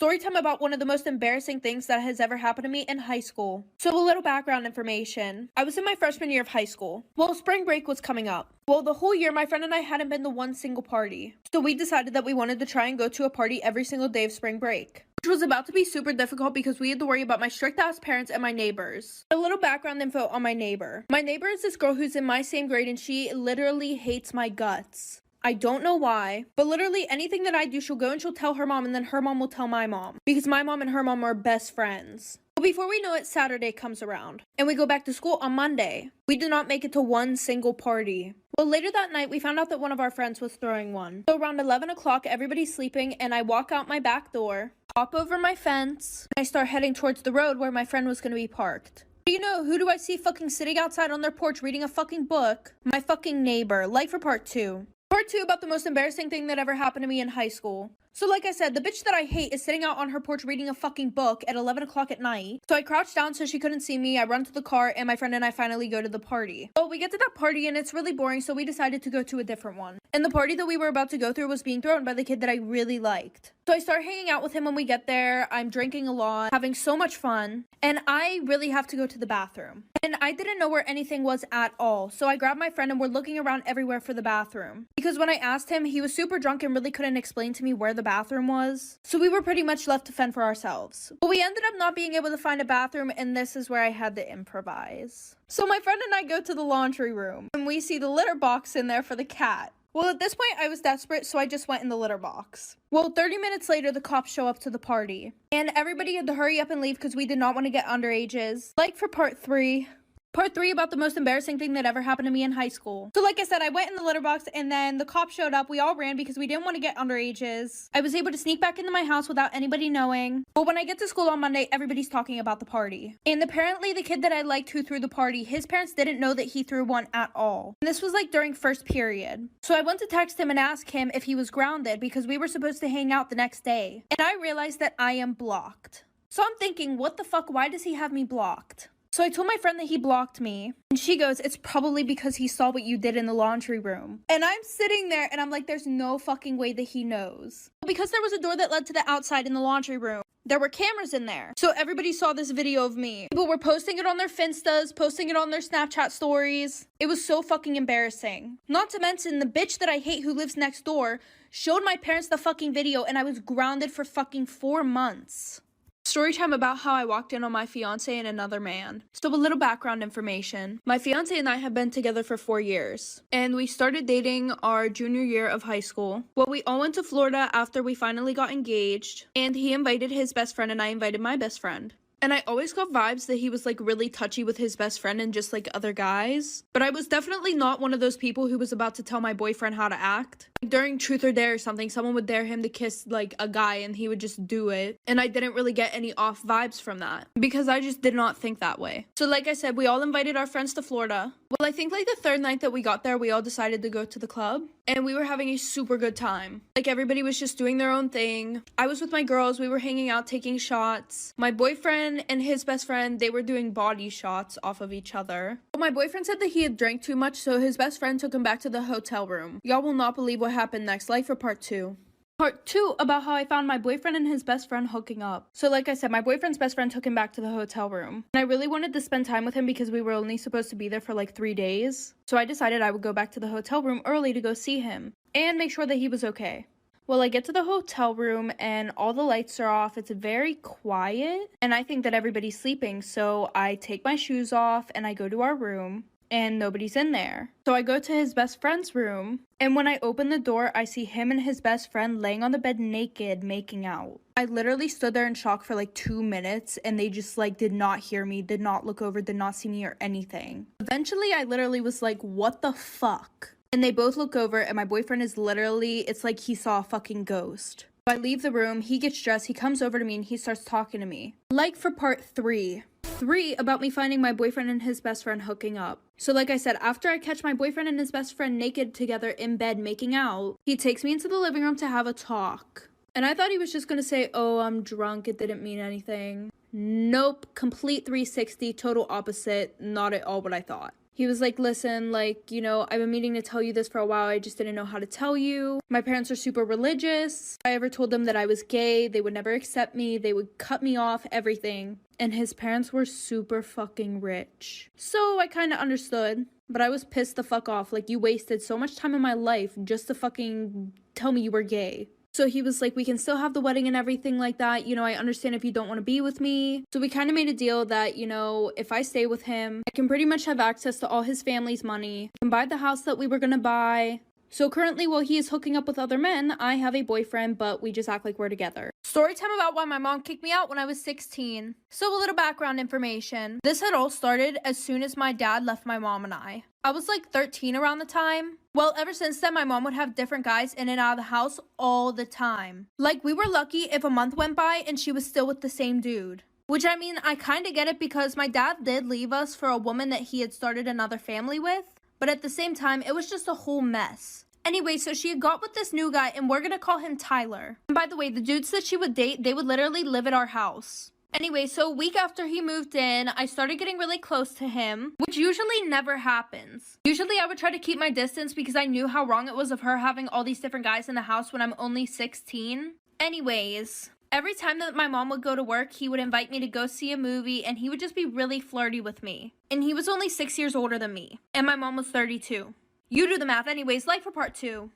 story time about one of the most embarrassing things that has ever happened to me in high school. So a little background information. I was in my freshman year of high school. Well, spring break was coming up. Well, the whole year, my friend and I hadn't been to one single party. So we decided that we wanted to try and go to a party every single day of spring break, which was about to be super difficult because we had to worry about my strict-ass parents and my neighbors. A little background info on my neighbor. My neighbor is this girl who's in my same grade, and she literally hates my guts. I don't know why, but literally anything that I do, she'll go and she'll tell her mom, and then her mom will tell my mom, because my mom and her mom are best friends. But before we know it, Saturday comes around, and we go back to school on Monday. We did not make it to one single party. Well, later that night, we found out that one of our friends was throwing one. So around 11 o'clock, everybody's sleeping, and I walk out my back door, hop over my fence, and I start heading towards the road where my friend was going to be parked. You know, who do I see fucking sitting outside on their porch reading a fucking book? My fucking neighbor. Like for part 2. Part 2 about the most embarrassing thing that ever happened to me in high school. So like I said, the bitch that I hate is sitting out on her porch reading a fucking book at 11 o'clock at night. So I crouch down so she couldn't see me. I run to the car, and my friend and I finally go to the party. Well, we get to that party and it's really boring, so we decided to go to a different one. And the party that we were about to go through was being thrown by the kid that I really liked. So I start hanging out with him when we get there. I'm drinking a lot, having so much fun, and I really have to go to the bathroom. And I didn't know where anything was at all. So I grabbed my friend and we're looking around everywhere for the bathroom. Because when I asked him, he was super drunk and really couldn't explain to me where the bathroom was. So we were pretty much left to fend for ourselves. But we ended up not being able to find a bathroom, and this is where I had to improvise. So my friend and I go to the laundry room, and we see the litter box in there for the cat. Well, at this point, I was desperate, so I just went in the litter box. Well, 30 minutes later, the cops show up to the party. And everybody had to hurry up and leave because we did not want to get underages. Like for part 3. Part 3 about the most embarrassing thing that ever happened to me in high school. So like I said, I went in the litter box, and then the cops showed up. We all ran because we didn't want to get underages. I was able to sneak back into my house without anybody knowing. But when I get to school on Monday, everybody's talking about the party. And apparently the kid that I liked who threw the party, his parents didn't know that he threw one at all. And this was like during first period. So I went to text him and ask him if he was grounded because we were supposed to hang out the next day. And I realized that I am blocked. So I'm thinking, what the fuck? Why does he have me blocked? So I told my friend that he blocked me, and she goes, it's probably because he saw what you did in the laundry room. And I'm sitting there and I'm like, there's no fucking way that he knows. Because there was a door that led to the outside in the laundry room, there were cameras in there. So everybody saw this video of me. People were posting it on their Finstas, posting it on their Snapchat stories. It was so fucking embarrassing. Not to mention the bitch that I hate who lives next door showed my parents the fucking video, and I was grounded for fucking 4 months. Story time about how I walked in on my fiance and another man. So a little background information. My fiance and I have been together for 4 years, and we started dating our junior year of high school. Well, we all went to Florida after we finally got engaged, and he invited his best friend and I invited my best friend. And I always got vibes that he was like really touchy with his best friend and just like other guys. But I was definitely not one of those people who was about to tell my boyfriend how to act. During Truth or Dare or something, someone would dare him to kiss like a guy and he would just do it. And I didn't really get any off vibes from that because I just did not think that way. So like I said, we all invited our friends to Florida. Well, I think like the 3rd night that we got there, we all decided to go to the club. And we were having a super good time. Like everybody was just doing their own thing. I was with my girls. We were hanging out, taking shots. My boyfriend and his best friend, they were doing body shots off of each other. But my boyfriend said that he had drank too much, so his best friend took him back to the hotel room. Y'all will not believe what happened next. Like for part 2. Part 2 about how I found my boyfriend and his best friend hooking up. So like I said, my boyfriend's best friend took him back to the hotel room. And I really wanted to spend time with him because we were only supposed to be there for like 3 days. So I decided I would go back to the hotel room early to go see him and make sure that he was okay. Well, I get to the hotel room and all the lights are off. It's very quiet and I think that everybody's sleeping. So I take my shoes off and I go to our room. And nobody's in there. So I go to his best friend's room, and when I open the door, I see him and his best friend laying on the bed naked, making out. I literally stood there in shock for like 2 minutes, and they just like did not hear me, did not look over, did not see me or anything. Eventually, I literally was like, what the fuck? And they both look over, and my boyfriend is literally, it's like he saw a fucking ghost. So I leave the room, he gets dressed, he comes over to me, and he starts talking to me. Like for part 3. 3 about me finding my boyfriend and his best friend hooking up. So like I said, after I catch my boyfriend and his best friend naked together in bed making out, he takes me into the living room to have a talk. And I thought he was just gonna say, oh, I'm drunk, it didn't mean anything. Nope, complete 360, total opposite, not at all what I thought. He was like, listen, like, you know, I've been meaning to tell you this for a while. I just didn't know how to tell you. My parents are super religious. If I ever told them that I was gay, they would never accept me. They would cut me off, everything. And his parents were super fucking rich. So I kind of understood. But I was pissed the fuck off. Like, you wasted so much time in my life just to fucking tell me you were gay. So he was like, we can still have the wedding and everything like that. You know, I understand if you don't want to be with me. So we kind of made a deal that, you know, if I stay with him, I can pretty much have access to all his family's money. I can buy the house that we were going to buy. So currently, while he is hooking up with other men, I have a boyfriend, but we just act like we're together. Story time about why my mom kicked me out when I was 16. So a little background information. This had all started as soon as my dad left my mom and I. I was like 13 around the time. Well, ever since then, my mom would have different guys in and out of the house all the time. Like, we were lucky if a month went by and she was still with the same dude. Which, I mean, I kind of get it because my dad did leave us for a woman that he had started another family with. But at the same time, it was just a whole mess. Anyway, so she had got with this new guy, and we're gonna call him Tyler. And by the way, the dudes that she would date, they would literally live at our house. Anyway, so a week after he moved in, I started getting really close to him, which usually never happens. Usually I would try to keep my distance because I knew how wrong it was of her having all these different guys in the house when I'm only 16. Anyways, every time that my mom would go to work, he would invite me to go see a movie, and he would just be really flirty with me. And he was only 6 years older than me, and my mom was 32. You do the math. Anyways, like for part 2.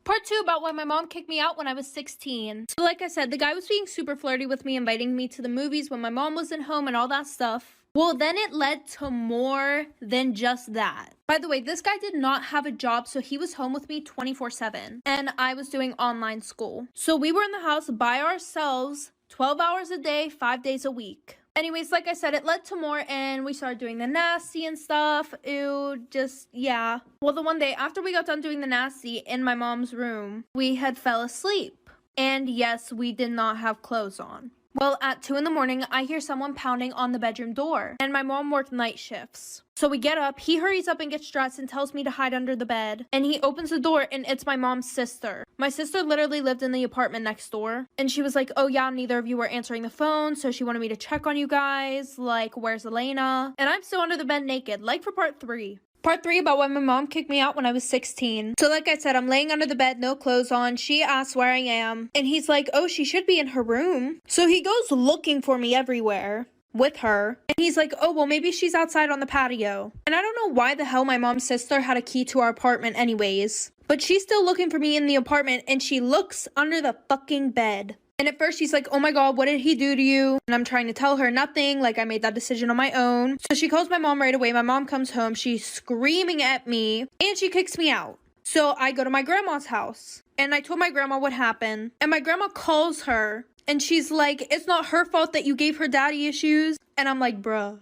Part 2 about why my mom kicked me out when I was 16. So like I said, the guy was being super flirty with me, inviting me to the movies when my mom wasn't home and all that stuff. Well, then it led to more than just that. By the way, this guy did not have a job, so he was home with me 24/7. And I was doing online school. So we were in the house by ourselves, 12 hours a day, 5 days a week. Anyways, like I said, it led to more, and we started doing the nasty and stuff. Ew, just, yeah. Well, the one day after we got done doing the nasty in my mom's room, we had fell asleep. And yes, we did not have clothes on. Well, at 2 in the morning, I hear someone pounding on the bedroom door, and my mom worked night shifts. So we get up, he hurries up and gets dressed and tells me to hide under the bed, and he opens the door, and it's my mom's sister. My sister literally lived in the apartment next door, and she was like, oh yeah, neither of you were answering the phone, so she wanted me to check on you guys, like, where's Elena? And I'm still under the bed naked, like for part 3. Part 3 about why my mom kicked me out when I was 16. So like I said, I'm laying under the bed, no clothes on. She asks where I am. And he's like, oh, she should be in her room. So he goes looking for me everywhere with her. And he's like, oh, well, maybe she's outside on the patio. And I don't know why the hell my mom's sister had a key to our apartment anyways. But she's still looking for me in the apartment, and she looks under the fucking bed. And at first she's like, oh my god, what did he do to you? And I'm trying to tell her nothing, like I made that decision on my own. So she calls my mom right away. My mom comes home, she's screaming at me, and she kicks me out. So I go to my grandma's house, and I told my grandma what happened. And my grandma calls her, and she's like, it's not her fault that you gave her daddy issues. And I'm like, bruh,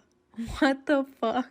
what the fuck?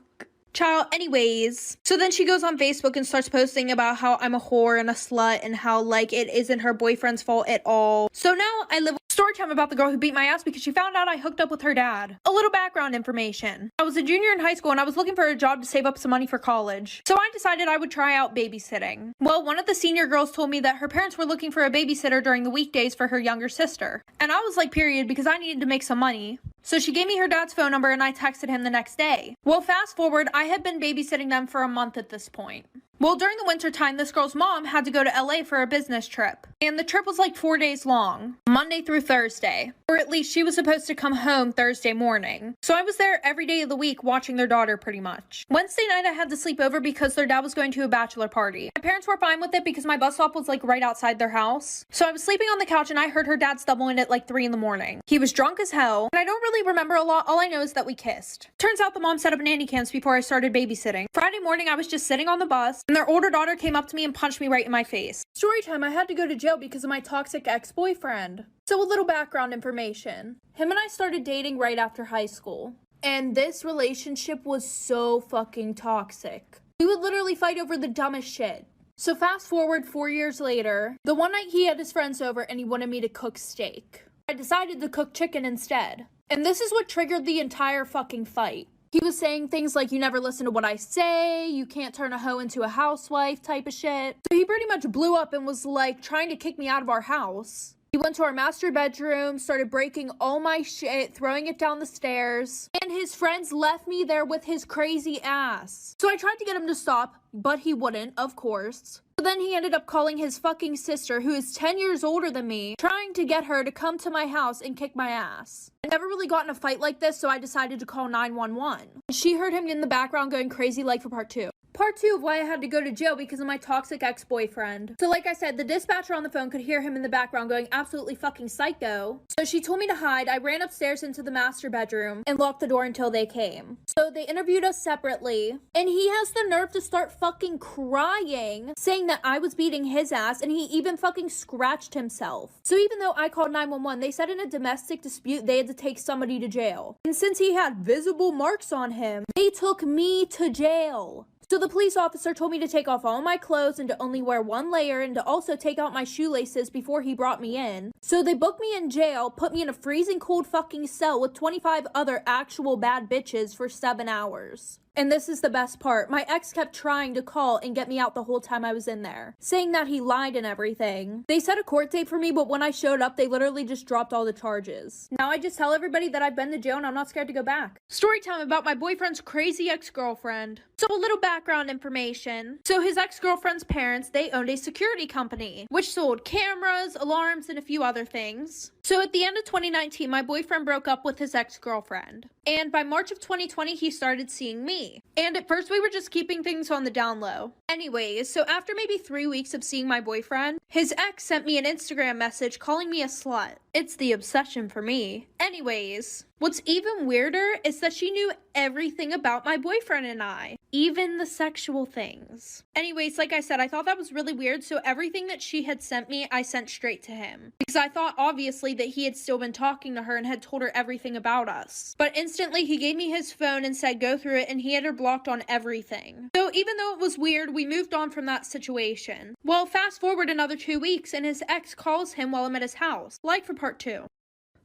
Child, anyways, so then she goes on Facebook and starts posting about how I'm a whore and a slut and how, like, it isn't her boyfriend's fault at all. So now I live story time about the girl who beat my ass because she found out I hooked up with her dad. A little background information. I was a junior in high school and I was looking for a job to save up some money for college. So I decided I would try out babysitting. Well, one of the senior girls told me that her parents were looking for a babysitter during the weekdays for her younger sister. And I was like, period, because I needed to make some money. So she gave me her dad's phone number and I texted him the next day. Well, fast forward, I had been babysitting them for a month at this point. Well, during the winter time, this girl's mom had to go to LA for a business trip. And the trip was like 4 days long, Monday through Thursday. Or at least she was supposed to come home Thursday morning. So I was there every day of the week watching their daughter pretty much. Wednesday night, I had to sleep over because their dad was going to a bachelor party. My parents were fine with it because my bus stop was like right outside their house. So I was sleeping on the couch and I heard her dad stumble in at like 3 in the morning. He was drunk as hell, and I don't really remember a lot. All I know is that we kissed. Turns out the mom set up nanny cams before I started babysitting. Friday morning, I was just sitting on the bus, and their older daughter came up to me and punched me right in my face. Story time, I had to go to jail because of my toxic ex-boyfriend. So a little background information. Him and I started dating right after high school. And this relationship was so fucking toxic. We would literally fight over the dumbest shit. So fast forward 4 years later, the one night he had his friends over and he wanted me to cook steak. I decided to cook chicken instead. And this is what triggered the entire fucking fight. He was saying things like, you never listen to what I say, you can't turn a hoe into a housewife type of shit. So he pretty much blew up and was like trying to kick me out of our house. He went to our master bedroom, started breaking all my shit, throwing it down the stairs, and his friends left me there with his crazy ass. So I tried to get him to stop, but he wouldn't, of course. But then he ended up calling his fucking sister, who is 10 years older than me, trying to get her to come to my house and kick my ass. I never really got in a fight like this, so I decided to call 911. She heard him in the background going crazy like for part 2. Part 2 of why I had to go to jail because of my toxic ex-boyfriend. So like I said, the dispatcher on the phone could hear him in the background going absolutely fucking psycho. So she told me to hide. I ran upstairs into the master bedroom and locked the door until they came. So they interviewed us separately, and he has the nerve to start fucking crying, saying that I was beating his ass, and he even fucking scratched himself. So even though I called 911, they said in a domestic dispute they had to take somebody to jail. And since he had visible marks on him, they took me to jail. So the police officer told me to take off all my clothes and to only wear one layer and to also take out my shoelaces before he brought me in. So they booked me in jail, put me in a freezing cold fucking cell with 25 other actual bad bitches for 7 hours. And this is the best part. My ex kept trying to call and get me out the whole time I was in there, saying that he lied and everything. They set a court date for me, but when I showed up, they literally just dropped all the charges. Now I just tell everybody that I've been to jail and I'm not scared to go back. Story time about my boyfriend's crazy ex-girlfriend. So a little background information. So his ex-girlfriend's parents, they owned a security company, which sold cameras, alarms, and a few other things. So at the end of 2019, my boyfriend broke up with his ex-girlfriend. And by March of 2020, he started seeing me. And at first we were just keeping things on the down low. Anyways, so after maybe 3 weeks of seeing my boyfriend, his ex sent me an Instagram message calling me a slut. It's the obsession for me. Anyways, what's even weirder is that she knew everything about my boyfriend and I, even the sexual things. Anyways, like I said, I thought that was really weird, so everything that she had sent me, I sent straight to him. Because I thought, obviously, that he had still been talking to her and had told her everything about us. But instantly, he gave me his phone and said go through it, and he had her blocked on everything. So even though it was weird, we moved on from that situation. Well, fast forward another 2 weeks, and his ex calls him while I'm at his house, like for part 2.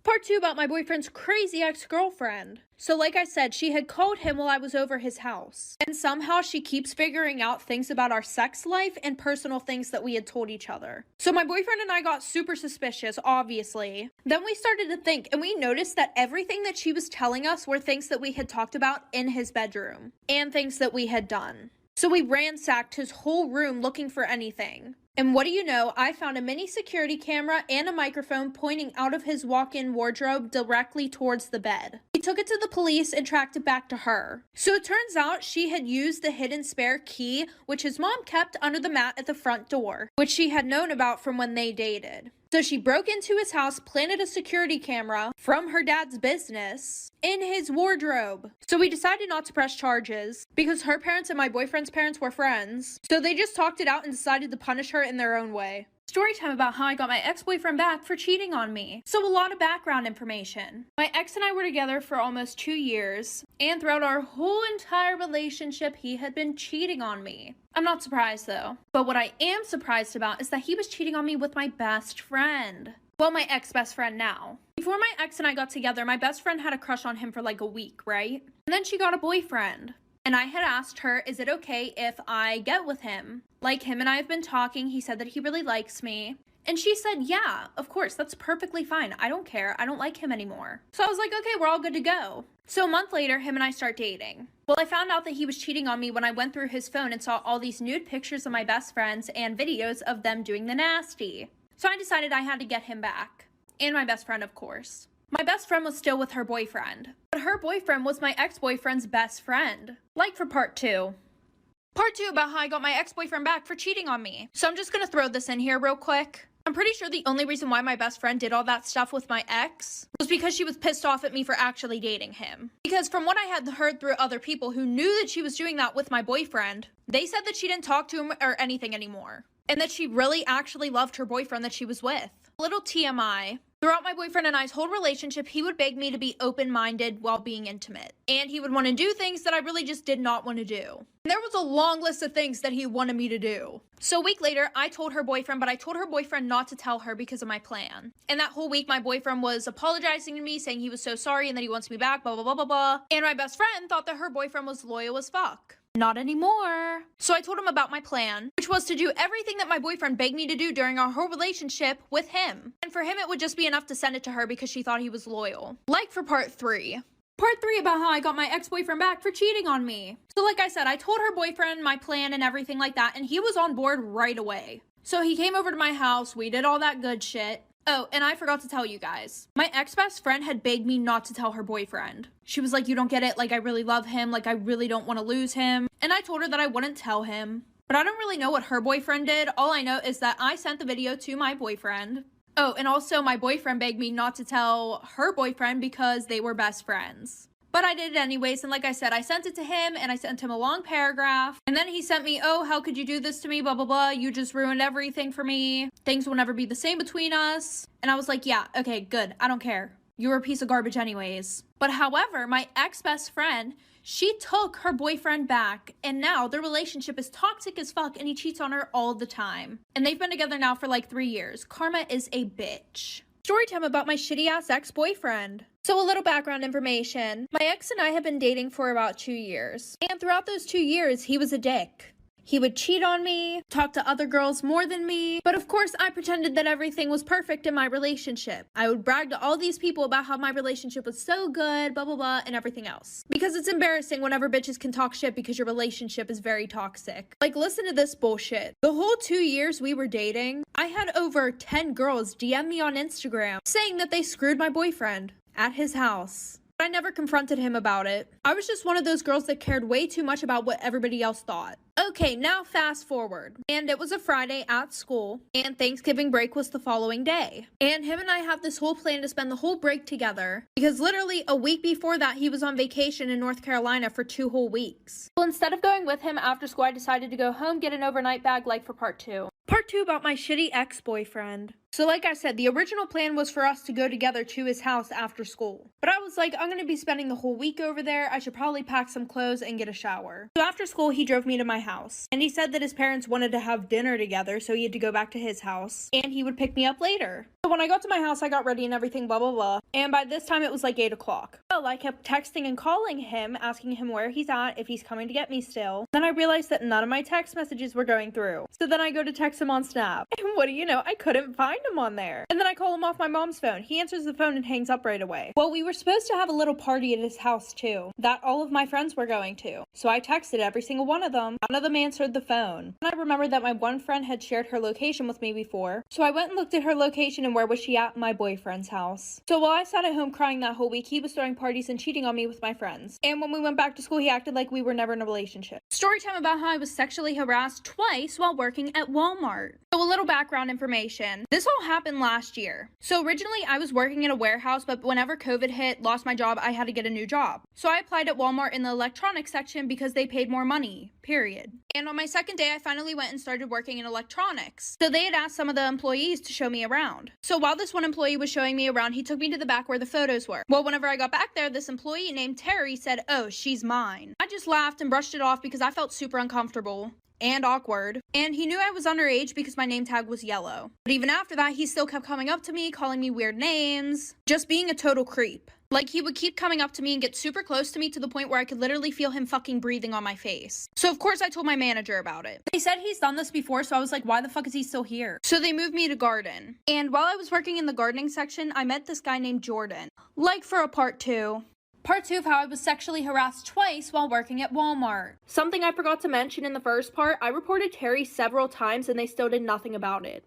Part 2 about my boyfriend's crazy ex-girlfriend. So like I said, she had called him while I was over his house. And somehow she keeps figuring out things about our sex life and personal things that we had told each other. So my boyfriend and I got super suspicious, obviously. Then we started to think, and we noticed that everything that she was telling us were things that we had talked about in his bedroom. And things that we had done. So we ransacked his whole room looking for anything. And what do you know, I found a mini security camera and a microphone pointing out of his walk-in wardrobe directly towards the bed. We took it to the police and tracked it back to her. So it turns out she had used the hidden spare key, which his mom kept under the mat at the front door, which she had known about from when they dated. So she broke into his house, planted a security camera from her dad's business in his wardrobe. So we decided not to press charges because her parents and my boyfriend's parents were friends. So they just talked it out and decided to punish her in their own way. Story time about how I got my ex-boyfriend back for cheating on me. So a lot of background information. My ex and I were together for almost 2 years, and throughout our whole entire relationship, he had been cheating on me. I'm not surprised though. But what I am surprised about is that he was cheating on me with my best friend. Well, my ex-best friend now. Before my ex and I got together, my best friend had a crush on him for like a week, right? And then she got a boyfriend. And I had asked her, is it okay if I get with him? Like, him and I have been talking, he said that he really likes me. And she said, yeah, of course, that's perfectly fine. I don't care. I don't like him anymore. So I was like, okay, we're all good to go. So a month later, him and I start dating. Well, I found out that he was cheating on me when I went through his phone and saw all these nude pictures of my best friends and videos of them doing the nasty. So I decided I had to get him back. And my best friend, of course. My best friend was still with her boyfriend, but her boyfriend was my ex-boyfriend's best friend. Like for part 2. Part 2 about how I got my ex-boyfriend back for cheating on me. So I'm just gonna throw this in here real quick. I'm pretty sure the only reason why my best friend did all that stuff with my ex was because she was pissed off at me for actually dating him. Because from what I had heard through other people who knew that she was doing that with my boyfriend, they said that she didn't talk to him or anything anymore. And that she really actually loved her boyfriend that she was with. Little TMI. Throughout my boyfriend and I's whole relationship, he would beg me to be open-minded while being intimate. And he would want to do things that I really just did not want to do. And there was a long list of things that he wanted me to do. So a week later, I told her boyfriend, but I told her boyfriend not to tell her because of my plan. And that whole week, my boyfriend was apologizing to me, saying he was so sorry and that he wants me back, blah, blah, blah, blah, blah. And my best friend thought that her boyfriend was loyal as fuck. Not anymore. So I told him about my plan, which was to do everything that my boyfriend begged me to do during our whole relationship with him. And for him, it would just be enough to send it to her because she thought he was loyal. Like for part 3. Part 3 about how I got my ex-boyfriend back for cheating on me. So like I said, I told her boyfriend my plan and everything like that, and he was on board right away. So he came over to my house, we did all that good shit. Oh, and I forgot to tell you guys. My ex-best friend had begged me not to tell her boyfriend. She was like, you don't get it, like I really love him, like I really don't want to lose him. And I told her that I wouldn't tell him. But I don't really know what her boyfriend did. All I know is that I sent the video to my boyfriend. Oh, and also my boyfriend begged me not to tell her boyfriend because they were best friends. But I did it anyways, and like I said, I sent it to him, and I sent him a long paragraph. And then he sent me, oh, how could you do this to me, blah, blah, blah. You just ruined everything for me. Things will never be the same between us. And I was like, yeah, okay, good. I don't care. You were a piece of garbage anyways. But however, my ex-best friend, she took her boyfriend back, and now their relationship is toxic as fuck, and he cheats on her all the time. And they've been together now for like 3 years. Karma is a bitch. Storytime about my shitty-ass ex-boyfriend. So a little background information. My ex and I have been dating for about 2 years. And throughout those 2 years, he was a dick. He would cheat on me, talk to other girls more than me, but of course I pretended that everything was perfect in my relationship. I would brag to all these people about how my relationship was so good, blah, blah, blah, and everything else. Because it's embarrassing whenever bitches can talk shit because your relationship is very toxic. Like, listen to this bullshit. The whole 2 years we were dating, I had over 10 girls DM me on Instagram saying that they screwed my boyfriend at his house. I never confronted him about it. I was just one of those girls that cared way too much about what everybody else thought. Okay, now fast forward. And it was a Friday at school, and Thanksgiving break was the following day. And him and I have this whole plan to spend the whole break together, because literally a week before that, he was on vacation in North Carolina for 2 whole weeks. Well, instead of going with him after school, I decided to go home, get an overnight bag like for part 2. Part 2 about my shitty ex-boyfriend. So like I said, the original plan was for us to go together to his house after school. But I was like, I'm going to be spending the whole week over there. I should probably pack some clothes and get a shower. So after school, he drove me to my house. And he said that his parents wanted to have dinner together, so he had to go back to his house. And he would pick me up later. So when I got to my house, I got ready and everything, blah, blah, blah. And by this time, it was like 8 o'clock. Well, I kept texting and calling him, asking him where he's at, if he's coming to get me still. Then I realized that none of my text messages were going through. So then I go to text him on Snap. And what do you know? I couldn't find him on there. And then I call him off my mom's phone. He answers the phone and hangs up right away. Well, we were supposed to have a little party at his house too, that all of my friends were going to. So I texted every single one of them. None of them answered the phone. And I remembered that my one friend had shared her location with me before. So I went and looked at her location and where was she at? My boyfriend's house. So while I sat at home crying that whole week, he was throwing parties and cheating on me with my friends. And when we went back to school, he acted like we were never in a relationship. Story time about how I was sexually harassed twice while working at Walmart. So a little background information. This all happened last year. So originally I was working in a warehouse, but whenever COVID hit, lost my job, I had to get a new job. So I applied at Walmart in the electronics section because they paid more money, period. And on my second day, I finally went and started working in electronics. So they had asked some of the employees to show me around. So while this one employee was showing me around, he took me to the back where the photos were. Well, whenever I got back there, this employee named Terry said, "Oh, she's mine." I just laughed and brushed it off because I felt super uncomfortable and awkward. And he knew I was underage because my name tag was yellow. But even after that, he still kept coming up to me, calling me weird names, just being a total creep. Like, he would keep coming up to me and get super close to me to the point where I could literally feel him fucking breathing on my face. So of course I told my manager about it. They said he's done this before, so I was like, why the fuck is he still here? So they moved me to garden. And while I was working in the gardening section, I met this guy named Jordan. Like for a part 2. Part 2 of how I was sexually harassed twice while working at Walmart. Something I forgot to mention in the first part, I reported Terry several times and they still did nothing about it.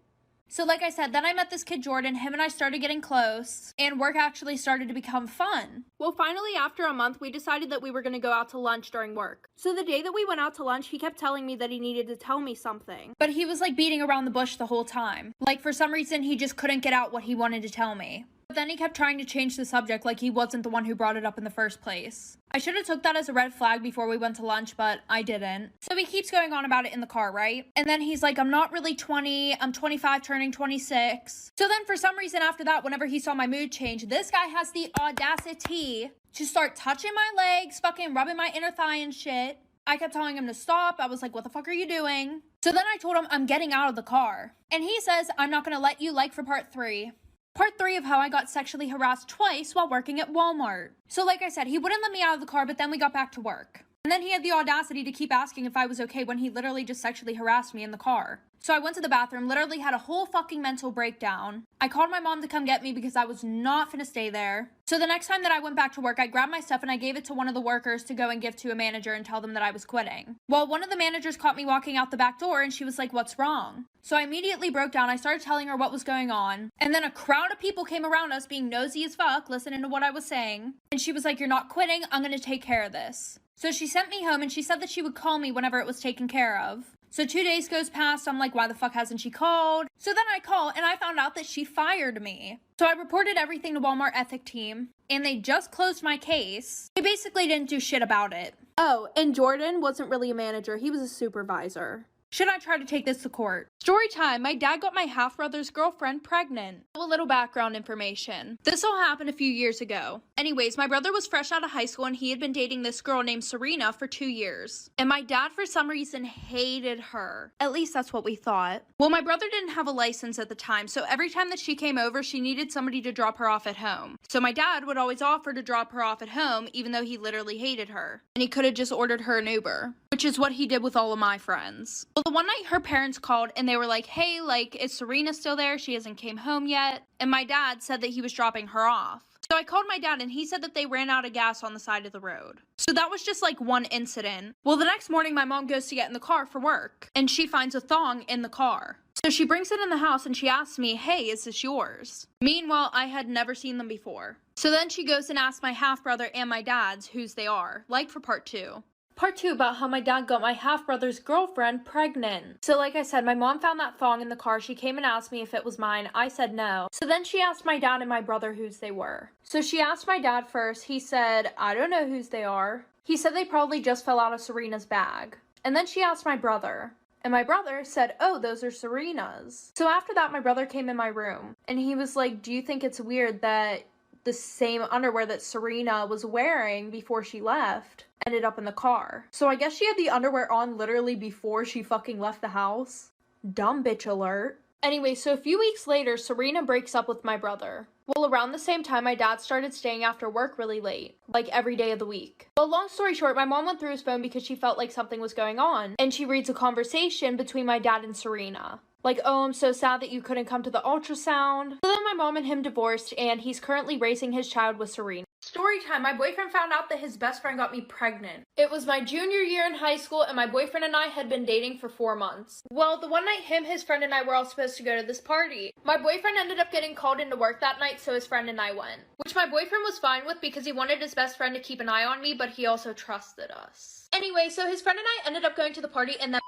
So like I said, then I met this kid Jordan, him and I started getting close, and work actually started to become fun. Well, finally, after a month, we decided that we were going to go out to lunch during work. So the day that we went out to lunch, he kept telling me that he needed to tell me something. But he was like beating around the bush the whole time. Like for some reason, he just couldn't get out what he wanted to tell me. But then he kept trying to change the subject like he wasn't the one who brought it up in the first place. I should have took that as a red flag before we went to lunch, but I didn't. So he keeps going on about it in the car, right? And then he's like, I'm not really 20, I'm 25 turning 26. So then for some reason after that, whenever he saw my mood change, this guy has the audacity to start touching my legs, fucking rubbing my inner thigh and shit. I kept telling him to stop. I was like, what the fuck are you doing? So then I told him I'm getting out of the car. And he says, I'm not gonna let you like for part 3. Part 3 of how I got sexually harassed twice while working at Walmart. So like I said, he wouldn't let me out of the car, but then we got back to work. And then he had the audacity to keep asking if I was okay when he literally just sexually harassed me in the car. So I went to the bathroom, literally had a whole fucking mental breakdown. I called my mom to come get me because I was not finna stay there. So the next time that I went back to work, I grabbed my stuff and I gave it to one of the workers to go and give to a manager and tell them that I was quitting. Well, one of the managers caught me walking out the back door and she was like, "What's wrong?" So I immediately broke down. I started telling her what was going on. And then a crowd of people came around us being nosy as fuck, listening to what I was saying. And she was like, "You're not quitting. I'm gonna take care of this." So she sent me home and she said that she would call me whenever it was taken care of. So 2 days goes past, I'm like, why the fuck hasn't she called? So then I call and I found out that she fired me. So I reported everything to Walmart ethic team and they just closed my case. They basically didn't do shit about it. Oh, and Jordan wasn't really a manager, he was a supervisor. Should I try to take this to court? Story time. My dad got my half-brother's girlfriend pregnant. A little background information. This all happened a few years ago. Anyways, my brother was fresh out of high school and he had been dating this girl named Serena for 2 years. And my dad, for some reason, hated her. At least that's what we thought. Well, my brother didn't have a license at the time, so every time that she came over, she needed somebody to drop her off at home. So my dad would always offer to drop her off at home, even though he literally hated her. And he could have just ordered her an Uber, which is what he did with all of my friends. Well, the one night her parents called and they were like, "Hey, like, is Serena still there? She hasn't came home yet." And my dad said that he was dropping her off. So I called my dad and he said that they ran out of gas on the side of the road. So that was just like one incident. Well, the next morning my mom goes to get in the car for work and she finds a thong in the car. So she brings it in the house and she asks me, "Hey, is this yours?" Meanwhile, I had never seen them before. So then she goes and asks my half-brother and my dad's whose they are, like for part 2. Part 2 about how my dad got my half-brother's girlfriend pregnant. So like I said, my mom found that thong in the car. She came and asked me if it was mine. I said no. So then she asked my dad and my brother whose they were. So she asked my dad first. He said, "I don't know whose they are." He said they probably just fell out of Serena's bag. And then she asked my brother. And my brother said, "Oh, those are Serena's." So after that, my brother came in my room. And he was like, "Do you think it's weird that the same underwear that Serena was wearing before she left ended up in the car?" So I guess she had the underwear on literally before she fucking left the house. Dumb bitch alert. Anyway, so a few weeks later, Serena breaks up with my brother. Well, around the same time, my dad started staying after work really late, like every day of the week. Well, long story short, my mom went through his phone because she felt like something was going on, and she reads a conversation between my dad and Serena. Like, "Oh, I'm so sad that you couldn't come to the ultrasound." So then my mom and him divorced, and he's currently raising his child with Serena. Story time. My boyfriend found out that his best friend got me pregnant. It was my junior year in high school, and my boyfriend and I had been dating for 4 months. Well, the one night him, his friend, and I were all supposed to go to this party. My boyfriend ended up getting called into work that night, so his friend and I went. Which my boyfriend was fine with because he wanted his best friend to keep an eye on me, but he also trusted us. Anyway, so his friend and I ended up going to the party, and then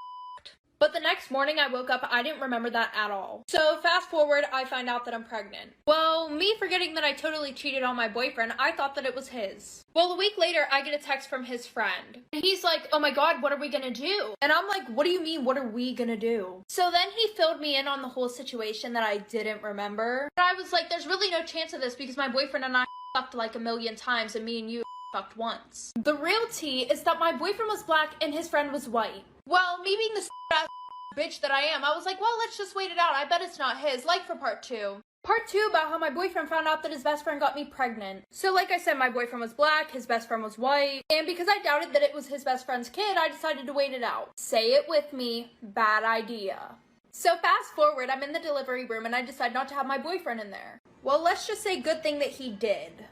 but the next morning I woke up, I didn't remember that at all. So fast forward, I find out that I'm pregnant. Well, me forgetting that I totally cheated on my boyfriend, I thought that it was his. Well, a week later, I get a text from his friend. And he's like, "Oh my god, what are we gonna do?" And I'm like, "What do you mean, what are we gonna do?" So then he filled me in on the whole situation that I didn't remember. But I was like, there's really no chance of this because my boyfriend and I fucked like a million times and me and you fucked once. The real tea is that my boyfriend was black and his friend was white. Well, me being the ass bitch that I am, I was like, well, let's just wait it out. I bet it's not his, like for part 2. Part 2 about how my boyfriend found out that his best friend got me pregnant. So like I said, my boyfriend was black, his best friend was white, and because I doubted that it was his best friend's kid, I decided to wait it out. Say it with me, bad idea. So fast forward, I'm in the delivery room and I decide not to have my boyfriend in there. Well, let's just say good thing that he did.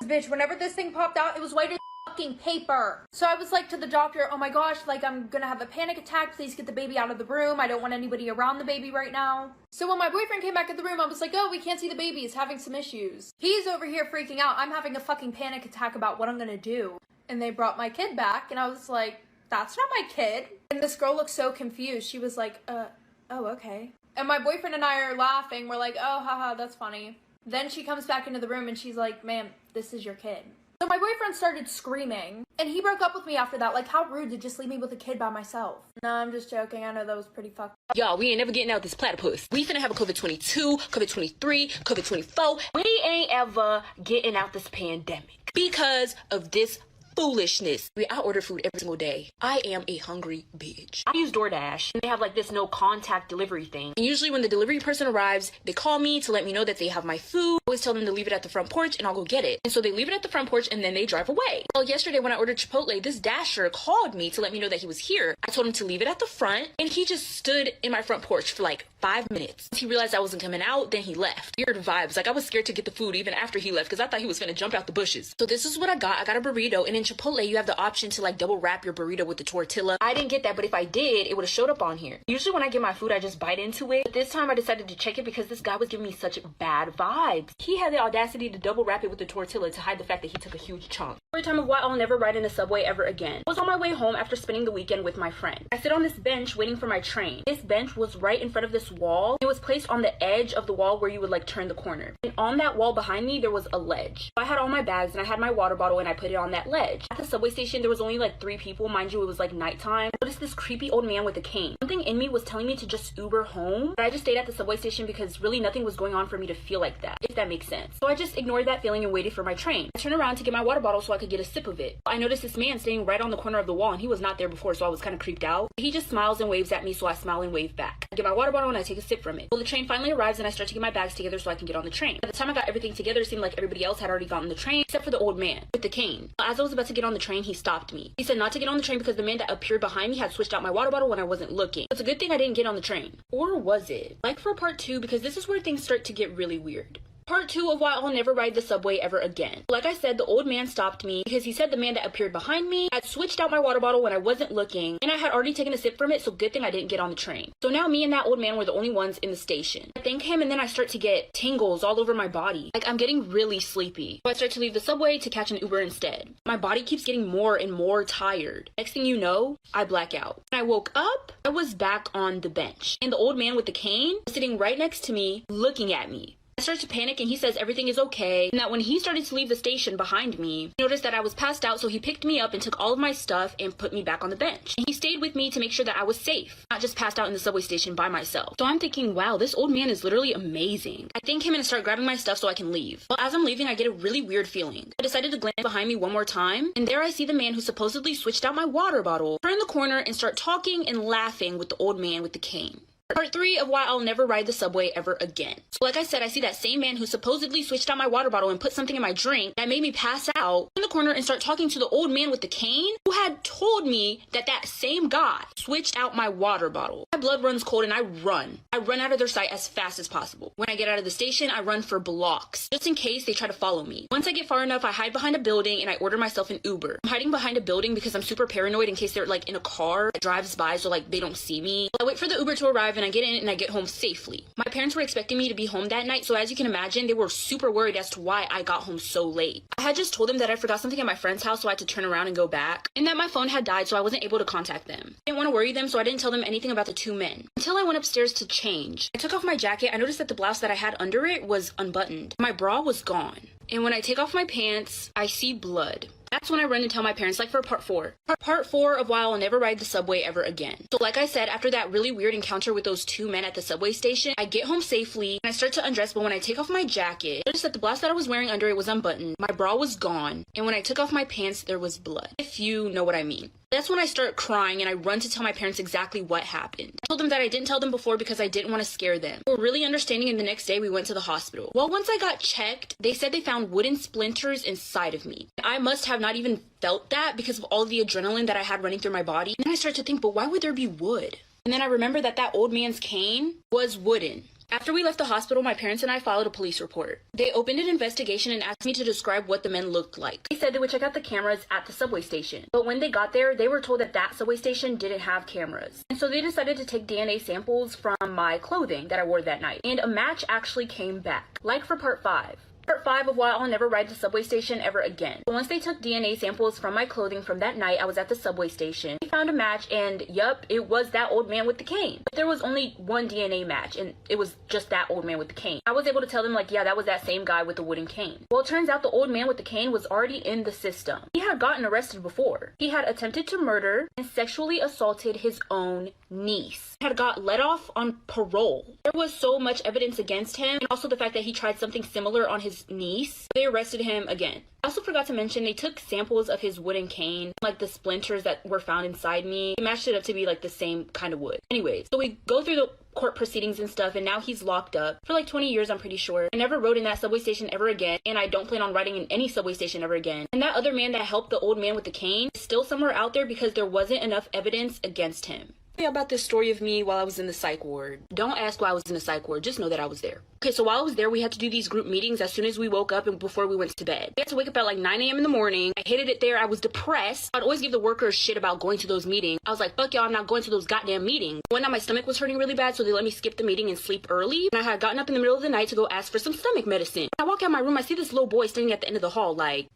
Bitch, whenever this thing popped out, it was white as fucking paper. So I was like to the doctor, "Oh my gosh, like I'm gonna have a panic attack. Please get the baby out of the room. I don't want anybody around the baby right now." So when my boyfriend came back in the room, I was like, "Oh, we can't see the baby. He's having some issues." He's over here freaking out. I'm having a fucking panic attack about what I'm gonna do. And they brought my kid back and I was like, "That's not my kid." And this girl looked so confused. She was like, oh, okay. And my boyfriend and I are laughing. We're like, "Oh, haha, that's funny." Then she comes back into the room and she's like, "Ma'am, this is your kid." So my boyfriend started screaming, and he broke up with me after that. Like, how rude to just leave me with a kid by myself. No, I'm just joking. I know that was pretty fucked up. Y'all, we ain't never getting out this platypus. We finna have a COVID-22, COVID-23, COVID-24. We ain't ever getting out this pandemic because of this foolishness. I order food every single day. I am a hungry bitch. I use DoorDash, and they have like this no contact delivery thing. And usually when the delivery person arrives, they call me to let me know that they have my food. I always tell them to leave it at the front porch and I'll go get it. And so they leave it at the front porch and then they drive away. Well, yesterday when I ordered Chipotle, this Dasher called me to let me know that he was here. I told him to leave it at the front, and he just stood in my front porch for like 5 minutes. Once he realized I wasn't coming out, then he left. Weird vibes. Like, I was scared to get the food even after he left because I thought he was gonna jump out the bushes. So this is what I got. I got a burrito, and in Chipotle you have the option to like double wrap your burrito with the tortilla. I didn't get that, but if I did, it would have showed up on here. Usually when I get my food, I just bite into it. But this time I decided to check it because this guy was giving me such bad vibes. He had the audacity to double wrap it with the tortilla to hide the fact that he took a huge chunk. Story time of why I'll never ride in a subway ever again. I was on my way home after spending the weekend with my friend. I sit on this bench waiting for my train. This bench was right in front of this wall. It was placed on the edge of the wall where you would like turn the corner. And on that wall behind me, there was a ledge. I had all my bags and I had my water bottle and I put it on that ledge. At the subway station, there was only like 3 people. Mind you, it was like nighttime. I noticed this creepy old man with a cane. Something in me was telling me to just Uber home, but I just stayed at the subway station because really nothing was going on for me to feel like that, if that makes sense. So I just ignored that feeling and waited for my train. I turned around to get my water bottle so I could get a sip of it. I noticed this man standing right on the corner of the wall and he was not there before, so I was kind of creeped out. He just smiles and waves at me, so I smile and wave back. I get my water bottle and I take a sip from it. Well, the train finally arrives and I start to get my bags together so I can get on the train. By the time I got everything together, it seemed like everybody else had already gotten the train except for the old man with the cane. As I was about to get on the train, he stopped me. He said not to get on the train because the man that appeared behind me had switched out my water bottle when I wasn't looking. It's a good thing I didn't get on the train. Or was it? Like for part 2, because this is where things start to get really weird. Part 2 of why I'll never ride the subway ever again. Like I said, the old man stopped me because he said the man that appeared behind me had switched out my water bottle when I wasn't looking, and I had already taken a sip from it, so good thing I didn't get on the train. So now me and that old man were the only ones in the station. I thank him and then I start to get tingles all over my body. Like I'm getting really sleepy. So I start to leave the subway to catch an Uber instead. My body keeps getting more and more tired. Next thing you know, I black out. When I woke up, I was back on the bench, and the old man with the cane was sitting right next to me, looking at me. I started to panic and he says everything is okay, and that when he started to leave the station behind me, he noticed that I was passed out, so he picked me up and took all of my stuff and put me back on the bench. And he stayed with me to make sure that I was safe, not just passed out in the subway station by myself. So I'm thinking, wow, this old man is literally amazing. I thank him and start grabbing my stuff so I can leave. Well, as I'm leaving, I get a really weird feeling. I decided to glance behind me one more time, and there I see the man who supposedly switched out my water bottle turn the corner and start talking and laughing with the old man with the cane. Part 3 of why I'll never ride the subway ever again. So like I said, I see that same man who supposedly switched out my water bottle and put something in my drink that made me pass out in the corner and start talking to the old man with the cane who had told me that that same guy switched out my water bottle. My blood runs cold and I run. I run out of their sight as fast as possible. When I get out of the station, I run for blocks just in case they try to follow me. Once I get far enough, I hide behind a building and I order myself an Uber. I'm hiding behind a building because I'm super paranoid in case they're like in a car that drives by so like they don't see me. I wait for the Uber to arrive and I get in and I get home safely. My parents were expecting me to be home that night, so as you can imagine, they were super worried as to why I got home so late. I had just told them that I forgot something at my friend's house, so I had to turn around and go back, and that my phone had died, so I wasn't able to contact them. I didn't want to worry them, so I didn't tell them anything about the 2 men. Until I went upstairs to change. I took off my jacket. I noticed that the blouse that I had under it was unbuttoned. My bra was gone. And when I take off my pants, I see blood. That's when I run and tell my parents, like for part 4. Part 4 of why I'll never ride the subway ever again. So like I said, after that really weird encounter with those 2 men at the subway station, I get home safely and I start to undress, but when I take off my jacket, I noticed that the blouse that I was wearing under it was unbuttoned, my bra was gone, and when I took off my pants, there was blood. If you know what I mean. That's when I start crying and I run to tell my parents exactly what happened. I told them that I didn't tell them before because I didn't want to scare them. They were really understanding, and the next day we went to the hospital. Well, once I got checked, they said they found wooden splinters inside of me. I must have not even felt that because of all the adrenaline that I had running through my body. And then I start to think, but why would there be wood? And then I remember that that old man's cane was wooden. After we left the hospital, my parents and I filed a police report. They opened an investigation and asked me to describe what the men looked like. They said they would check out the cameras at the subway station. But when they got there, they were told that that subway station didn't have cameras. And so they decided to take DNA samples from my clothing that I wore that night. And a match actually came back, like for part 5. Part 5 of why I'll never ride the subway station ever again. So once they took DNA samples from my clothing from that night, I was at the subway station. They found a match, and yup, it was that old man with the cane. But there was only one DNA match, and it was just that old man with the cane. I was able to tell them, like, yeah, that was that same guy with the wooden cane. Well, it turns out the old man with the cane was already in the system. He had gotten arrested before. He had attempted to murder and sexually assaulted his own niece. He had got let off on parole. There was so much evidence against him, and also the fact that he tried something similar on his his niece. They arrested him again. I also forgot to mention they took samples of his wooden cane, like the splinters that were found inside me. They matched it up to be like the same kind of wood. Anyways, so we go through the court proceedings and stuff, and now he's locked up for like 20 years, I'm pretty sure. I never rode in that subway station ever again, and I don't plan on riding in any subway station ever again. And that other man that helped the old man with the cane is still somewhere out there because there wasn't enough evidence against him. About this story of me while I was in the psych ward. Don't ask why I was in the psych ward, just know that I was there. Okay, so while I was there, we had to do these group meetings as soon as we woke up and before we went to bed. We had to wake up at like 9 a.m. in the morning. I hated it there. I was depressed. I'd always give the workers shit about going to those meetings. I was like, fuck y'all, I'm not going to those goddamn meetings. One night my stomach was hurting really bad, so they let me skip the meeting and sleep early. And I had gotten up in the middle of the night to go ask for some stomach medicine. When I walk out my room, I see this little boy standing at the end of the hall, like,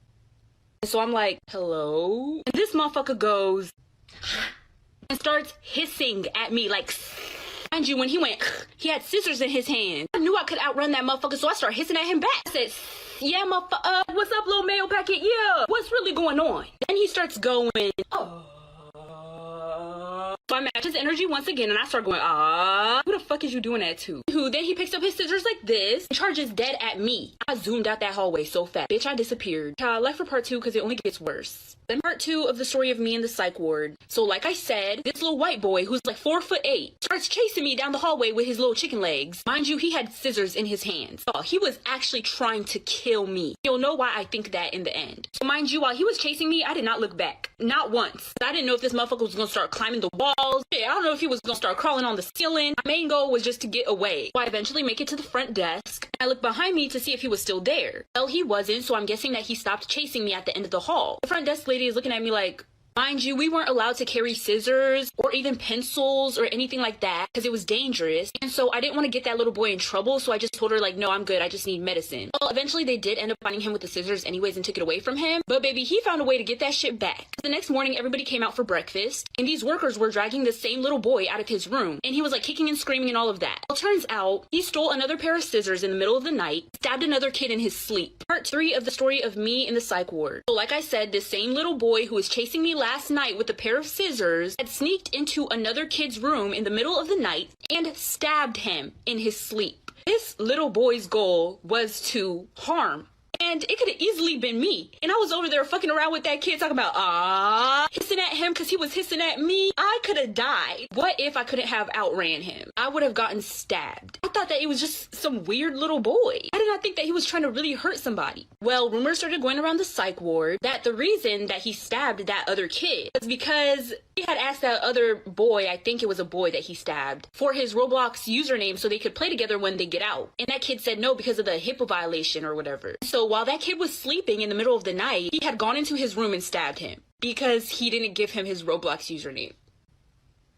and so I'm like, hello? And this motherfucker goes and starts hissing at me like, mind you, when he went, he had scissors in his hand. I knew I could outrun that motherfucker, so I started hissing at him back. I said, yeah, motherfucker, what's up, little mail packet? Yeah, what's really going on? Then he starts going, so I match his energy once again, and I start going, who the fuck is you doing that to? Then he picks up his scissors like this and charges dead at me. I zoomed out that hallway so fast. Bitch, I disappeared. Left for part 2 because it only gets worse. Then part 2 of the story of me in the psych ward. So like I said, this little white boy who's like 4'8" starts chasing me down the hallway with his little chicken legs. Mind you, he had scissors in his hands. Oh, he was actually trying to kill me. You'll know why I think that in the end. So mind you, while he was chasing me, I did not look back. Not once. I didn't know if this motherfucker was gonna start climbing the walls. I don't know if he was gonna start crawling on the ceiling. My main goal was just to get away. So I eventually make it to the front desk. I look behind me to see if he was still there. Well, he wasn't, so I'm guessing that he stopped chasing me at the end of the hall. The front desk lady is looking at me like, mind you, we weren't allowed to carry scissors or even pencils or anything like that because it was dangerous. And so I didn't want to get that little boy in trouble. So I just told her like, no, I'm good. I just need medicine. Well, eventually they did end up finding him with the scissors anyways and took it away from him. But baby, he found a way to get that shit back. The next morning, everybody came out for breakfast and these workers were dragging the same little boy out of his room. And he was like kicking and screaming and all of that. Well, turns out he stole another pair of scissors in the middle of the night, stabbed another kid in his sleep. Part 3 of the story of me in the psych ward. So like I said, this same little boy who was chasing me last night with a pair of scissors had sneaked into another kid's room in the middle of the night and stabbed him in his sleep. This little boy's goal was to harm. And it could have easily been me. And I was over there fucking around with that kid talking about, hissing at him because he was hissing at me. I could have died. What if I couldn't have outran him? I would have gotten stabbed. I thought that it was just some weird little boy. I did not think that he was trying to really hurt somebody. Well, rumors started going around the psych ward that the reason that he stabbed that other kid was because he had asked that other boy, I think it was a boy that he stabbed, for his Roblox username so they could play together when they get out. And that kid said no because of the HIPAA violation or whatever. So while that kid was sleeping in the middle of the night, he had gone into his room and stabbed him because he didn't give him his Roblox username.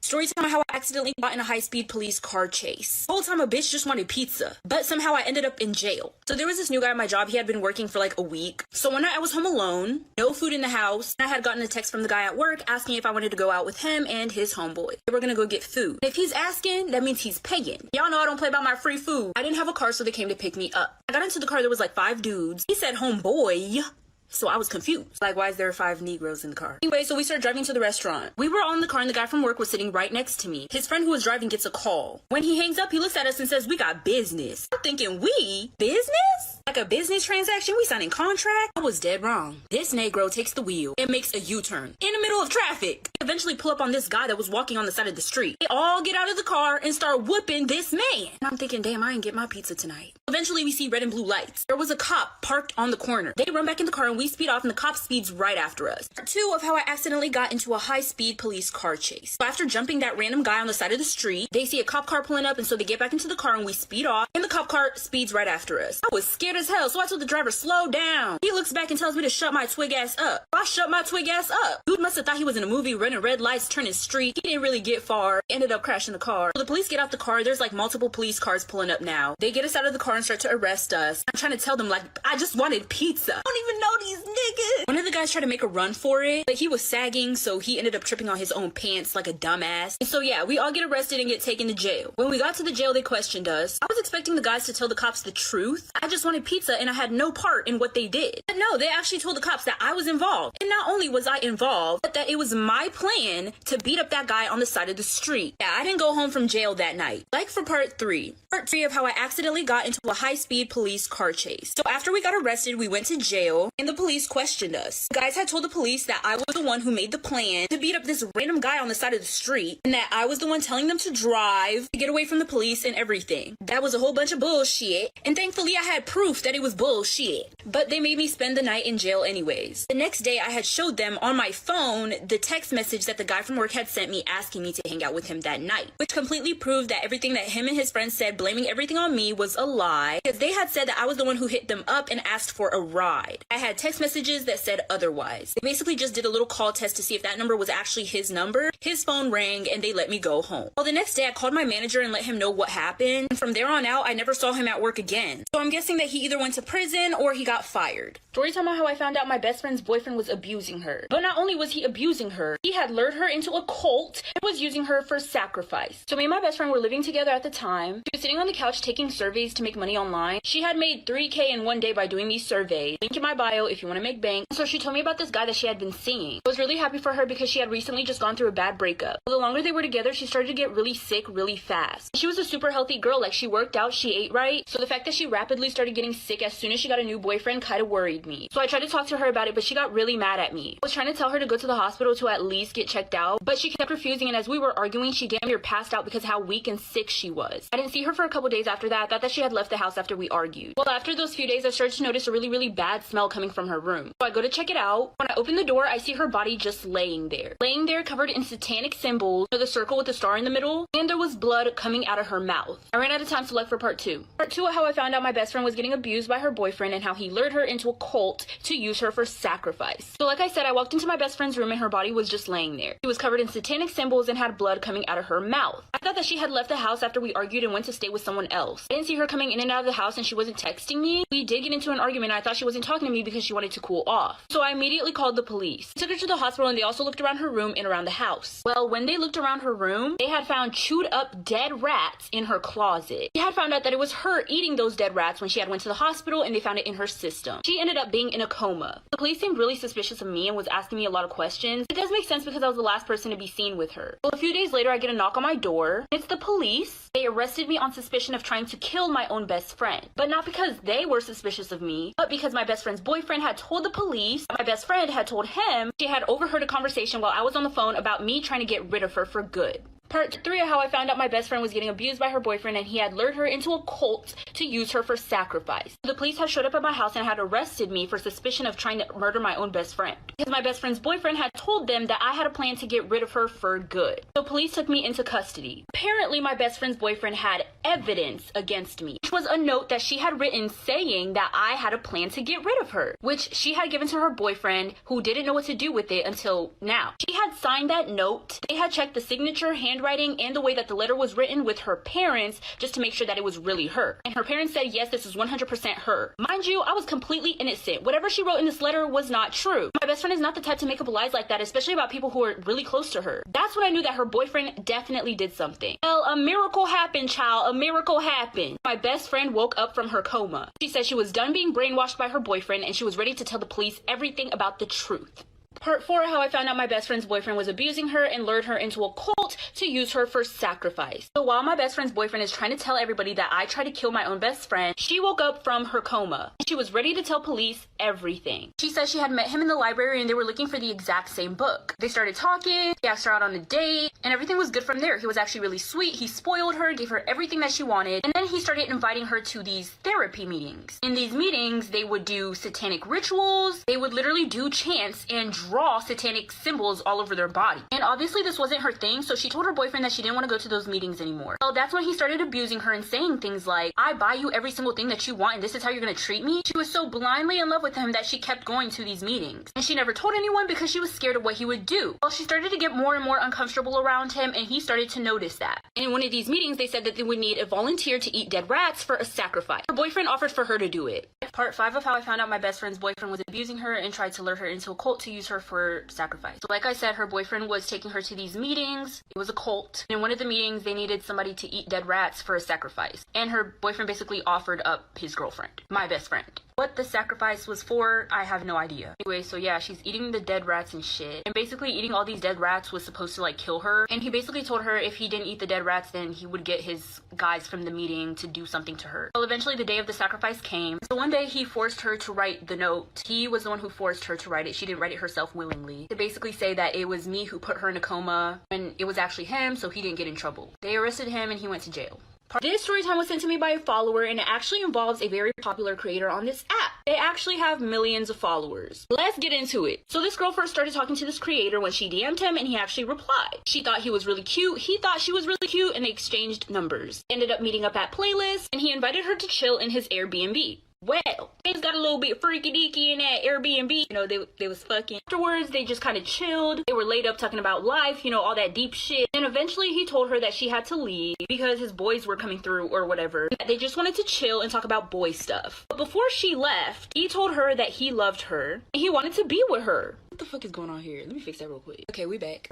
Storytime how I accidentally got in a high-speed police car chase. The whole time a bitch just wanted pizza, but somehow I ended up in jail. So there was this new guy at my job. He had been working for like a week. So one night I was home alone, no food in the house. I had gotten a text from the guy at work asking if I wanted to go out with him and his homeboy. They were gonna go get food. If he's asking, that means he's paying. Y'all know I don't play about my free food. I didn't have a car, so they came to pick me up. I got into the car, there was like 5 dudes. He said homeboy. So I was confused. Like, why is there 5 Negroes in the car? Anyway, so we started driving to the restaurant. We were all in the car and the guy from work was sitting right next to me. His friend who was driving gets a call. When he hangs up, he looks at us and says, we got business. I'm thinking, we? Business? Like a business transaction? We signing contract? I was dead wrong. This Negro takes the wheel and makes a U-turn in the middle of traffic. They eventually pull up on this guy that was walking on the side of the street. They all get out of the car and start whooping this man. And I'm thinking, damn, I ain't get my pizza tonight. Eventually, we see red and blue lights. There was a cop parked on the corner. They run back in the car and we speed off and the cop speeds right after us. Part 2 of how I accidentally got into a high-speed police car chase. So after jumping that random guy on the side of the street, they see a cop car pulling up and so they get back into the car and we speed off and the cop car speeds right after us. I was scared as hell, so I told the driver, slow down. He looks back and tells me to shut my twig ass up. I shut my twig ass up. Dude must have thought he was in a movie running red lights, turning street. He didn't really get far. He ended up crashing the car. So the police get out the car. There's like multiple police cars pulling up now. They get us out of the car and start to arrest us. I'm trying to tell them like, I just wanted pizza. I don't even know these niggas. One of the guys tried to make a run for it, but he was sagging, so he ended up tripping on his own pants like a dumbass. And so yeah, we all get arrested and get taken to jail. When we got to the jail, they questioned us. I was expecting the guys to tell the cops the truth. I just wanted pizza and I had no part in what they did. But no, they actually told the cops that I was involved. involved. And not only was I involved, but that it was my plan to beat up that guy on the side of the street. Yeah, I didn't go home from jail that night. Like for part 3. Part 3 of how I accidentally got into a high-speed police car chase. So after we got arrested, we went to jail, and the police questioned us. The guys had told the police that I was the one who made the plan to beat up this random guy on the side of the street, and that I was the one telling them to drive, to get away from the police and everything. That was a whole bunch of bullshit, and thankfully I had proof that it was bullshit. But they made me spend the night in jail anyways. The next day, I had showed them on my phone the text message that the guy from work had sent me asking me to hang out with him that night, which completely proved that everything that him and his friends said blaming everything on me was a lie, because they had said that I was the one who hit them up and asked for a ride. I had text messages that said otherwise. They basically just did a little call test to see if that number was actually his number. His phone rang and they let me go home. Well, the next day I called my manager and let him know what happened, and from there on out I never saw him at work again. So I'm guessing that he either went to prison or he got fired. Storytime on how I found out my best friend's boyfriend was abusing her. But not only was he abusing her, he had lured her into a cult and was using her for sacrifice. So me and my best friend were living together at the time. She was sitting on the couch taking surveys to make money online. She had made $3,000 in one day by doing these surveys. Link in my bio if you want to make bank. So she told me about this guy that she had been seeing. I was really happy for her because she had recently just gone through a bad breakup. The longer they were together, she started to get really sick really fast. She was a super healthy girl, like she worked out, she ate right. So the fact that she rapidly started getting sick as soon as she got a new boyfriend kind of worried me. So I tried to talk to her about it, but she got really mad at me. I was trying to tell her to go to the hospital to at least get checked out, but she kept refusing, and as we were arguing, she damn near passed out because how weak and sick she was. I didn't see her for a couple days after that. I thought that she had left the house after we argued. Well, after those few days, I started to notice a really bad smell coming from her room. So I go to check it out. When I open the door, I see her body just laying there. Laying there covered in satanic symbols, with a circle with a star in the middle, and there was blood coming out of her mouth. I ran out of time, so like for part 2. Part 2 of how I found out my best friend was getting abused by her boyfriend and how he lured her into a cult to use her for sacrifice. So like I said, I walked into my best friend's room and her body was just laying there. She was covered in satanic symbols and had blood coming out of her mouth. I thought that she had left the house after we argued and went to stay with someone else. I didn't see her coming in and out of the house, and she wasn't texting me. We did get into an argument, and I thought she wasn't talking to me because she wanted to cool off. So I immediately called the police. They took her to the hospital, and they also looked around her room and around the house. Well, when they looked around her room, they had found chewed up dead rats in her closet. They had found out that it was her eating those dead rats when she had went to the hospital, and they found it in her system. She ended up being in a coma. The police seemed really suspicious of me and was asking me a lot of questions. It does make sense because I was the last person to be seen with her. Well, a few days later, I get a knock on my door. It's the police. They arrested me on suspicion of trying to kill my own best friend. But not because they were suspicious of me, but because my best friend's boyfriend had told the police, my best friend had told him, she had overheard a conversation while I was on the phone about me trying to get rid of her for good. Part 3 of how I found out my best friend was getting abused by her boyfriend and he had lured her into a cult to use her for sacrifice. The police had showed up at my house and had arrested me for suspicion of trying to murder my own best friend, because my best friend's boyfriend had told them that I had a plan to get rid of her for good. So police took me into custody. Apparently my best friend's boyfriend had evidence against me, which was a note that she had written saying that I had a plan to get rid of her, which she had given to her boyfriend, who didn't know what to do with it until now. She had signed that note. They had checked the signature, handwriting, and the way that the letter was written with her parents just to make sure that it was really her. And her parents said, yes, this is 100% her. Mind you, I was completely innocent. Whatever she wrote in this letter was not true. My best friend is not the type to make up lies like that, especially about people who are really close to her. That's when I knew that her boyfriend definitely did something. Well, a miracle happened, child. A miracle happened. My best friend woke up from her coma. She said she was done being brainwashed by her boyfriend and she was ready to tell the police everything about the truth. Part 4, how I found out my best friend's boyfriend was abusing her and lured her into a cult to use her for sacrifice. So while my best friend's boyfriend is trying to tell everybody that I tried to kill my own best friend, she woke up from her coma. She was ready to tell police everything. She said she had met him in the library and they were looking for the exact same book. They started talking, he asked her out on a date, and everything was good from there. He was actually really sweet. He spoiled her, gave her everything that she wanted, and then he started inviting her to these therapy meetings. In these meetings, they would do satanic rituals. They would literally do chants and draw satanic symbols all over their body. And obviously this wasn't her thing, so she told her boyfriend that she didn't want to go to those meetings anymore. Well, that's when he started abusing her and saying things like, I buy you every single thing that you want and this is how you're going to treat me. She was so blindly in love with him that she kept going to these meetings. And she never told anyone because she was scared of what he would do. Well, she started to get more and more uncomfortable around him and he started to notice that. And in one of these meetings, they said that they would need a volunteer to eat dead rats for a sacrifice. Her boyfriend offered for her to do it. Part 5 of how I found out my best friend's boyfriend was abusing her and tried to lure her into a cult to use her her for sacrifice. So like I said, her boyfriend was taking her to these meetings. It was a cult. In one of the meetings, they needed somebody to eat dead rats for a sacrifice. And her boyfriend basically offered up his girlfriend, my best friend. What the sacrifice was for, I have no idea. Anyway, so yeah, she's eating the dead rats and shit. And basically eating all these dead rats was supposed to like kill her. And he basically told her if he didn't eat the dead rats, then he would get his guys from the meeting to do something to her. Well, eventually the day of the sacrifice came. So one day he forced her to write the note. He was the one who forced her to write it. She didn't write it herself willingly. To basically say that it was me who put her in a coma when it was actually him, so he didn't get in trouble. They arrested him and he went to jail. This story time was sent to me by a follower, and it actually involves a very popular creator on this app. They actually have millions of followers. Let's get into it. So this girl first started talking to this creator when she DM'd him, and he actually replied. She thought he was really cute, he thought she was really cute, and they exchanged numbers. Ended up meeting up at Playlist, and he invited her to chill in his Airbnb. Well, things got a little bit freaky deaky in that Airbnb. You know, they was fucking. Afterwards, they just kind of chilled. They were laid up talking about life, you know, all that deep shit. And eventually he told her that she had to leave because his boys were coming through or whatever. They just wanted to chill and talk about boy stuff. But before she left, he told her that he loved her and he wanted to be with her. What the fuck is going on here? Let me fix that real quick. Okay, we back.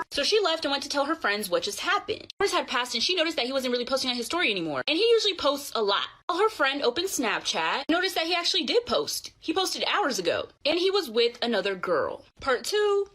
So she left and went to tell her friends what just happened. Hours had passed and she noticed that he wasn't really posting on his story anymore. And he usually posts a lot. Well, her friend opened Snapchat, noticed that he actually did post. He posted hours ago. And he was with another girl. Part 2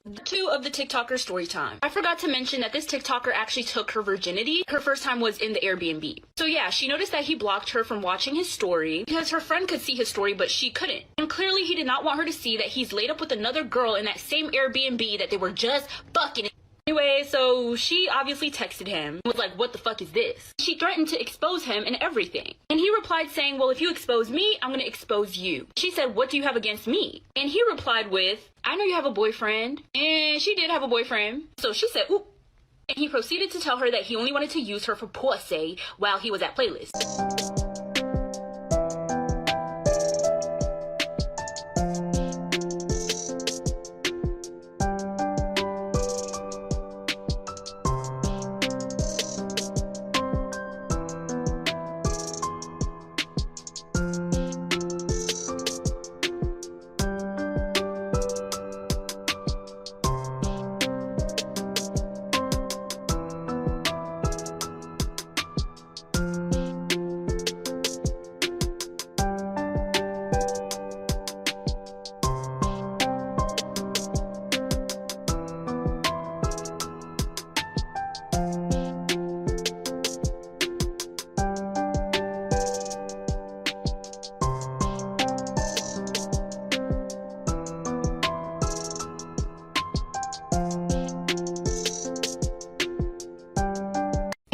of the TikToker Storytime. I forgot to mention that this TikToker actually took her virginity. Her first time was in the Airbnb. So yeah, she noticed that he blocked her from watching his story because her friend could see his story but she couldn't. And clearly he did not want her to see that he's laid up with another girl in that same Airbnb that they were just fucking. Anyway, so she obviously texted him and was like, what the fuck is this? She threatened to expose him and everything. And he replied saying, well, if you expose me, I'm gonna expose you. She said, what do you have against me? And he replied with, I know you have a boyfriend. And she did have a boyfriend. So she said, oop. And he proceeded to tell her that he only wanted to use her for pussy while he was at Playlist.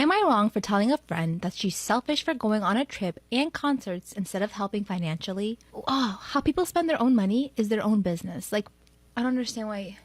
Am I wrong for telling a friend that she's selfish for going on a trip and concerts instead of helping financially? Oh, how people spend their own money is their own business. Like, I don't understand why.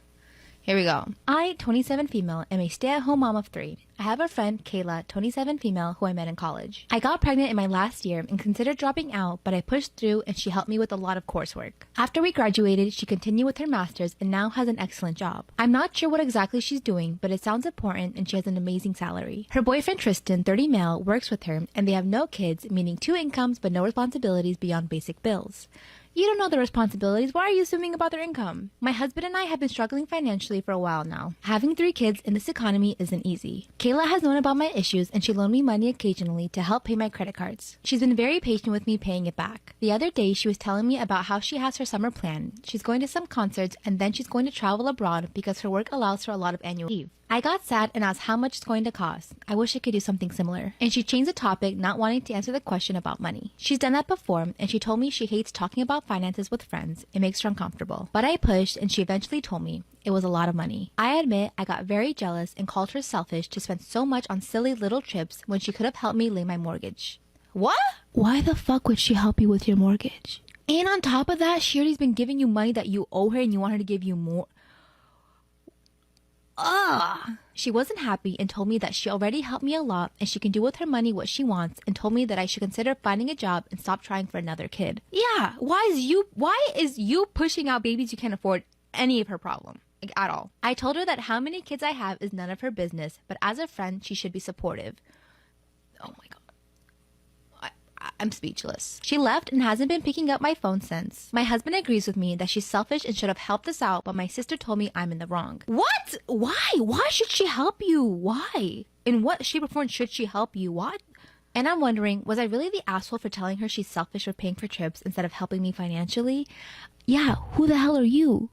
Here we go. I, 27 female, am a stay-at-home mom of 3. I have a friend, Kayla, 27 female, who I met in college. I got pregnant in my last year and considered dropping out, but I pushed through and she helped me with a lot of coursework. After we graduated, she continued with her master's and now has an excellent job. I'm not sure what exactly she's doing, but it sounds important and she has an amazing salary. Her boyfriend, Tristan, 30 male, works with her and they have no kids, meaning 2 incomes but no responsibilities beyond basic bills. You don't know the responsibilities. Why are you assuming about their income? My husband and I have been struggling financially for a while now. Having 3 kids in this economy isn't easy. Kayla has known about my issues and she loaned me money occasionally to help pay my credit cards. She's been very patient with me paying it back. The other day, she was telling me about how she has her summer plan. She's going to some concerts and then she's going to travel abroad because her work allows her a lot of annual leave. I got sad and asked how much it's going to cost. I wish I could do something similar. And she changed the topic, not wanting to answer the question about money. She's done that before, and she told me she hates talking about finances with friends. It makes her uncomfortable. But I pushed, and she eventually told me it was a lot of money. I admit I got very jealous and called her selfish to spend so much on silly little trips when she could have helped me pay my mortgage. What? Why the fuck would she help you with your mortgage? And on top of that, she already's been giving you money that you owe her and you want her to give you more. She wasn't happy and told me that she already helped me a lot and she can do with her money what she wants, and told me that I should consider finding a job and stop trying for another kid. Yeah, why is you pushing out babies you can't afford any of her problem? Like, at all. I told her that how many kids I have is none of her business, but as a friend, she should be supportive. Oh my god. I'm speechless. She left and hasn't been picking up my phone since. My husband agrees with me that she's selfish and should have helped us out, but my sister told me I'm in the wrong. What? Why? Why should she help you? Why? In what shape or form should she help you? What? And I'm wondering, was I really the asshole for telling her she's selfish for paying for trips instead of helping me financially? Yeah, who the hell are you?